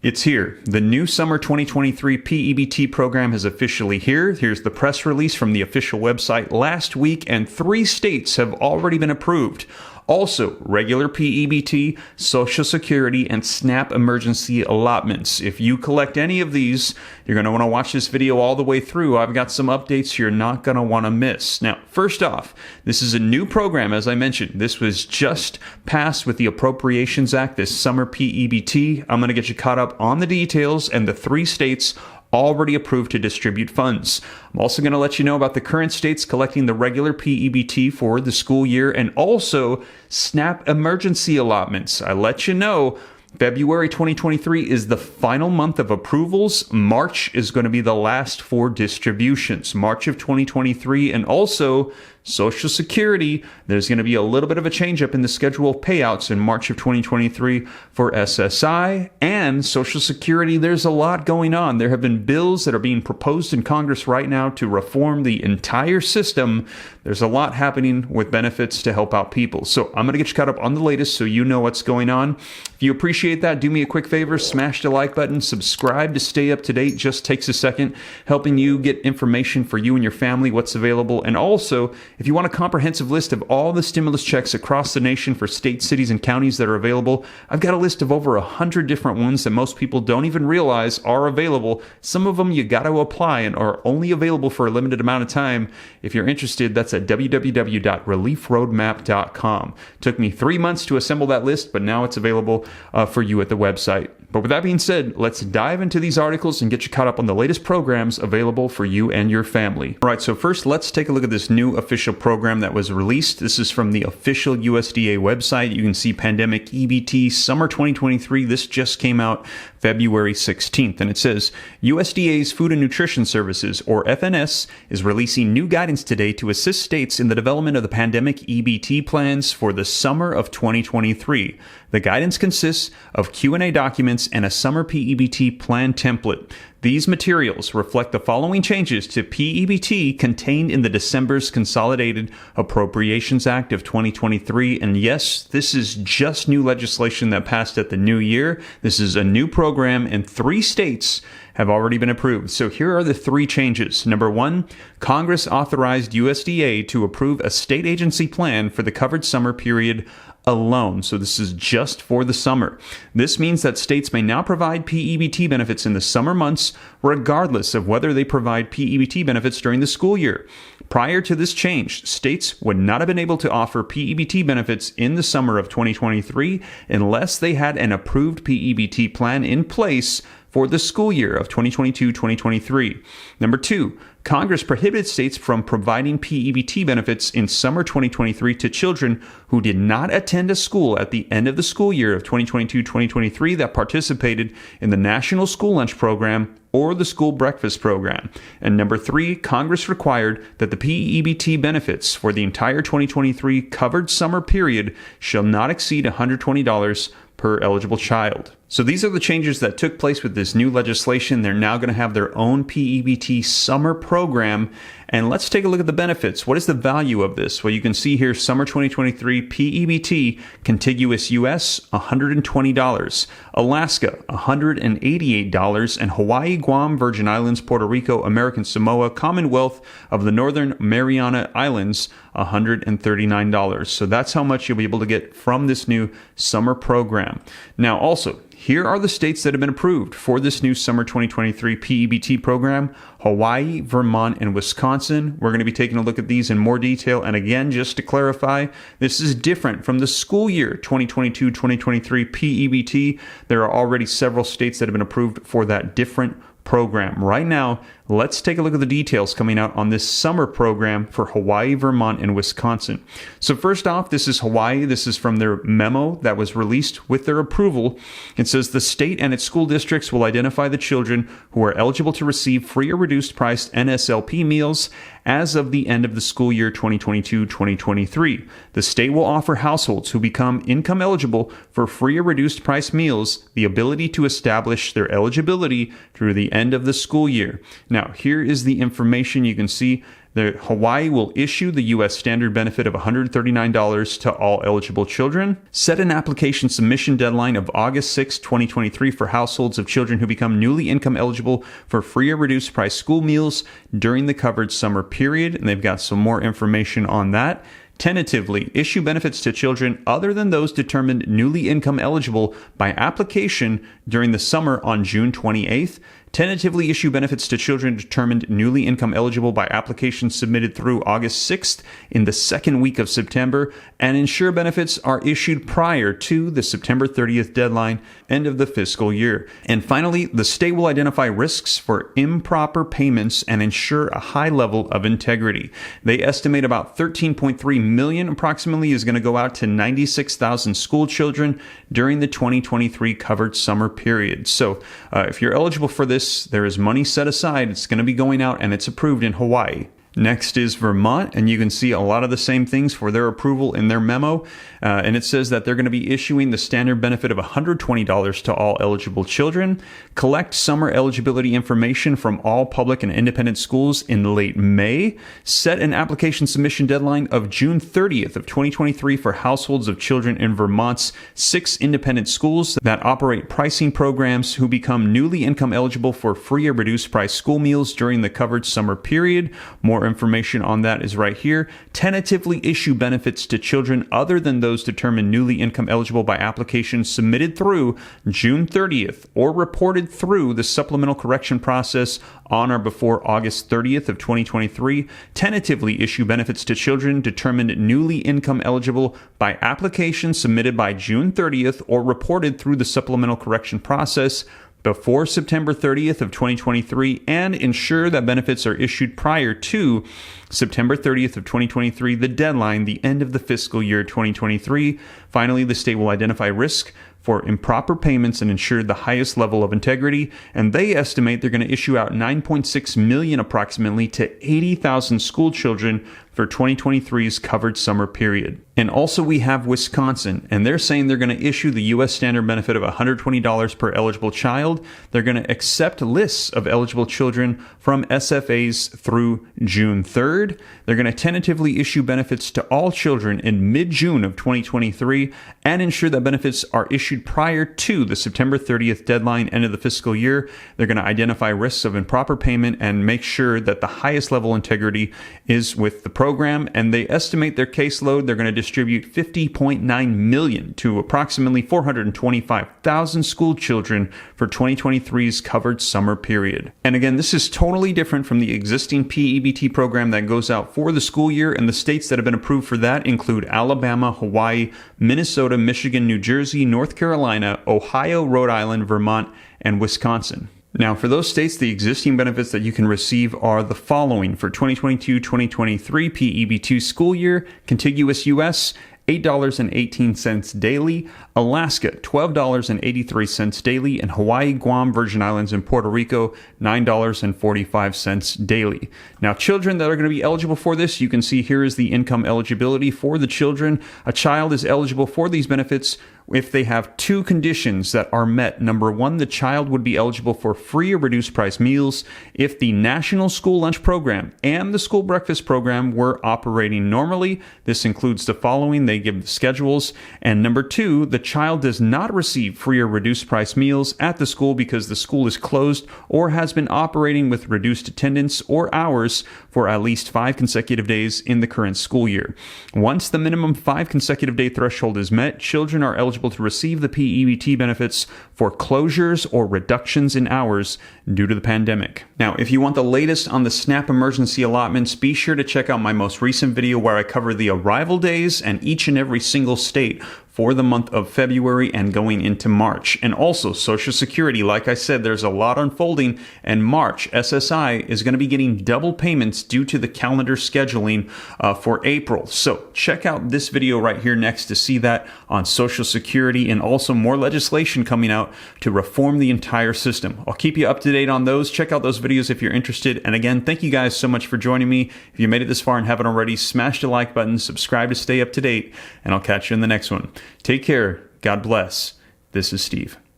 It's here. The new summer 2023 P-EBT program is officially here. Here's the press release from the official website last week, and 3 states have already been approved. Also, regular P-EBT, Social Security, and SNAP emergency allotments. If you collect any of these, you're going to want to watch this video all the way through. I've got some updates you're not going to want to miss. Now, first off, this is a new program, as I mentioned. This was just passed with the Appropriations Act, this summer P-EBT. I'm going to get you caught up on the details and the 3 states already approved to distribute funds. I'm also going to let you know about the current states collecting the regular P-EBT for the school year and also SNAP emergency allotments. I let you know February 2023 is the final month of approvals. March is going to be the last for distributions. March of 2023, and also Social Security, there's going to be a little bit of a change up in the schedule of payouts in March of 2023 for SSI and Social Security. There's a lot going on. There have been bills that are being proposed in Congress right now to reform the entire system. There's a lot happening with benefits to help out people. So I'm going to get you caught up on the latest so you know what's going on. If you appreciate that, do me a quick favor, smash the like button, subscribe to stay up to date. Just takes a second, helping you get information for you and your family, what's available. And also, if you want a comprehensive list of all the stimulus checks across the nation for states, cities, and counties that are available, I've got a list of over 100 different ones that most people don't even realize are available. Some of them you got to apply and are only available for a limited amount of time. If you're interested, that's at www.reliefroadmap.com. Took me 3 months to assemble that list, but now it's available for you at the website. But with that being said, let's dive into these articles and get you caught up on the latest programs available for you and your family. All right, so first, let's take a look at this new official program that was released. This is from the official USDA website. You can see Pandemic EBT Summer 2023. This just came out February 16th, and it says USDA's Food and Nutrition Services, or FNS, is releasing new guidance today to assist states in the development of the Pandemic EBT plans for the summer of 2023. The guidance consists of Q&A documents and a summer P-EBT plan template. These materials reflect the following changes to P-EBT contained in the December's Consolidated Appropriations Act of 2023. And yes, this is just new legislation that passed at the new year. This is a new program, and 3 states have already been approved. So here are the 3 changes. Number 1, Congress authorized USDA to approve a state agency plan for the covered summer period alone. So this is just for the summer. This means that states may now provide P-EBT benefits in the summer months, regardless of whether they provide P-EBT benefits during the school year. Prior to this change, states would not have been able to offer P-EBT benefits in the summer of 2023 unless they had an approved P-EBT plan in place for the school year of 2022-2023. Number 2, Congress prohibited states from providing P-EBT benefits in summer 2023 to children who did not attend a school at the end of the school year of 2022-2023 that participated in the National School Lunch Program or the School Breakfast Program. And number 3, Congress required that the P-EBT benefits for the entire 2023 covered summer period shall not exceed $120 per eligible child. So these are the changes that took place with this new legislation. They're now going to have their own P-EBT summer program. And let's take a look at the benefits. What is the value of this? Well, you can see here, summer 2023 P-EBT, contiguous U.S., $120, Alaska, $188, and Hawaii, Guam, Virgin Islands, Puerto Rico, American Samoa, Commonwealth of the Northern Mariana Islands, $139. So that's how much you'll be able to get from this new summer program. Now, also, here are the states that have been approved for this new summer 2023 P-EBT program: Hawaii, Vermont, and Wisconsin. We're going to be taking a look at these in more detail. And again, just to clarify, this is different from the school year 2022-2023 P-EBT. There are already several states that have been approved for that different program. Right now, let's take a look at the details coming out on this summer program for Hawaii, Vermont, and Wisconsin. So first off, this is Hawaii. This is from their memo that was released with their approval. It says the state and its school districts will identify the children who are eligible to receive free or reduced priced NSLP meals as of the end of the school year 2022-2023. The state will offer households who become income eligible for free or reduced price meals the ability to establish their eligibility through the end of the school year. Now, here is the information. You can see Hawaii will issue the U.S. standard benefit of $139 to all eligible children. Set an application submission deadline of August 6, 2023 for households of children who become newly income eligible for free or reduced price school meals during the covered summer period. And they've got some more information on that. Tentatively issue benefits to children other than those determined newly income eligible by application during the summer on June 28th. Tentatively issue benefits to children determined newly income eligible by application submitted through August 6th in the second week of September, and ensure benefits are issued prior to the September 30th deadline, end of the fiscal year. And finally, the state will identify risks for improper payments and ensure a high level of integrity. They estimate about 13.3 million approximately is going to go out to 96,000 school children during the 2023 covered summer period. So if you're eligible for this, there is money set aside. It's going to be going out, and it's approved in Hawaii. Next is Vermont, and you can see a lot of the same things for their approval in their memo. And it says that they're going to be issuing the standard benefit of $120 to all eligible children, collect summer eligibility information from all public and independent schools in late May, set an application submission deadline of June 30th of 2023 for households of children in Vermont's 6 independent schools that operate pricing programs who become newly income eligible for free or reduced price school meals during the covered summer period. More information on that is right here. Tentatively issue benefits to children other than those determined newly income eligible by application submitted through June 30th or reported through the supplemental correction process on or before August 30th of 2023. Tentatively issue benefits to children determined newly income eligible by application submitted by June 30th or reported through the supplemental correction process before September 30th of 2023, and ensure that benefits are issued prior to September 30th of 2023, the deadline, the end of the fiscal year 2023. Finally, the state will identify risk for improper payments and ensure the highest level of integrity, and they estimate they're going to issue out 9.6 million approximately to 80,000 school children for 2023's covered summer period. And also we have Wisconsin, and they're saying they're going to issue the U.S. standard benefit of $120 per eligible child. They're going to accept lists of eligible children from SFAs through June 3rd. They're going to tentatively issue benefits to all children in mid-June of 2023 and ensure that benefits are issued prior to the September 30th deadline, end of the fiscal year. They're going to identify risks of improper payment and make sure that the highest level integrity is with the program. And they estimate their caseload. They're going to distribute 50.9 million to approximately 425,000 school children for 2023's covered summer period. And again, this is totally different from the existing P-EBT program that goes out for the school year, and the states that have been approved for that include Alabama, Hawaii, Minnesota, Michigan, New Jersey, North Carolina, Ohio, Rhode Island, Vermont, and Wisconsin. Now, for those states, the existing benefits that you can receive are the following. For 2022-2023 P-EBT school year, contiguous U.S., $8.18 daily, Alaska, $12.83 daily, and Hawaii, Guam, Virgin Islands, and Puerto Rico, $9.45 daily. Now, children that are going to be eligible for this, you can see here is the income eligibility for the children. A child is eligible for these benefits if they have 2 conditions that are met. Number 1, the child would be eligible for free or reduced price meals if the National School Lunch Program and the School Breakfast Program were operating normally. This includes the following. They give the schedules. And number 2, the child does not receive free or reduced price meals at the school because the school is closed or has been operating with reduced attendance or hours for at least 5 consecutive days in the current school year. Once the minimum 5 consecutive day threshold is met, children are eligible to receive the P-EBT benefits for closures or reductions in hours due to the pandemic. Now, if you want the latest on the SNAP emergency allotments, be sure to check out my most recent video where I cover the arrival days and each and every single state for the month of February and going into March. And also Social Security, like I said, there's a lot unfolding, and March, SSI is going to be getting double payments due to the calendar scheduling for April. So check out this video right here next to see that on Social Security, and also more legislation coming out to reform the entire system. I'll keep you up to date on those. Check out those videos if you're interested. And again, thank you guys so much for joining me. If you made it this far and haven't already, smash the like button, subscribe to stay up to date, and I'll catch you in the next one. Take care. God bless. This is Steve.